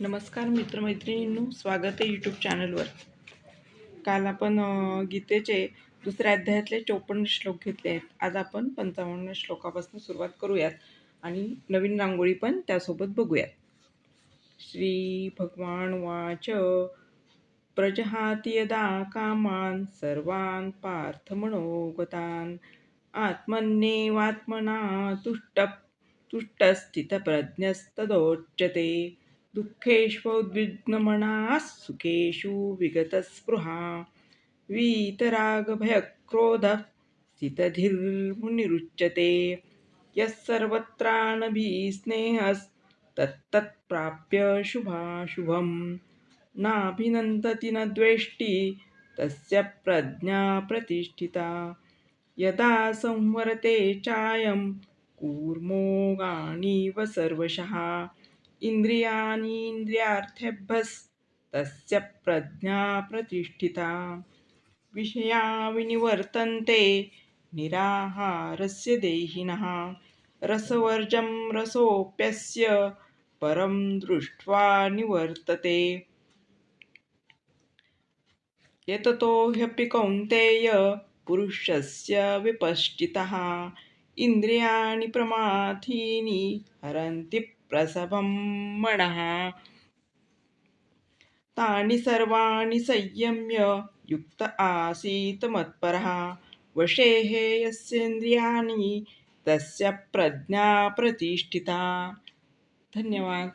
नमस्कार मित्रमैत्रिणींनो, स्वागत आहे यूट्यूब चॅनलवर. काल आपण गीतेचे दुसऱ्या अध्यायातले 54 श्लोक घेतले आहेत. आज आपण 55 श्लोकापासून सुरुवात करूयात आणि नवीन रांगोळी पण त्यासोबत बघूयात. श्री भगवान वाच, प्रजहाति यदा कामान सर्वान् पार्थ मनोगतान् आत्मन्येवात्मना तुष्टस्थितप्रज्ञस्तदोच्यते दुःखेष्वोद्विग्नमनाः सुखेषु विगतस्पृहा वीतरागभयक्रोधः स्थितधीर्मुनिरुच्यते यः सर्वत्रानभिस्नेहस्तत्तत्प्राप्य शुभाशुभम् नाभिनन्दति न द्वेष्टि तस्य प्रज्ञा प्रतिष्ठिता यदा संवरते चायं कूर्मोगाणीव सर्वशः इंद्रियार्थेभ्यस्तस्य प्रज्ञा प्रतिष्ठिता विषया विनिवर्तन्ते निराहारस्य देहिनः रसवर्जं रसोऽप्यस्य परं दृष्ट्वा निवर्तते यततो ह्यपि कौन्तेय पुरुषस्य विपश्चितः इंद्रियाणि प्रमाथीनि हरन्ति प्रसभं मनः तानि सर्वाणि संयम्य युक्त आसीत् मत्परः वशे यस्येन्द्रियाणि तस्य प्रज्ञा प्रतिष्ठिता. धन्यवाद.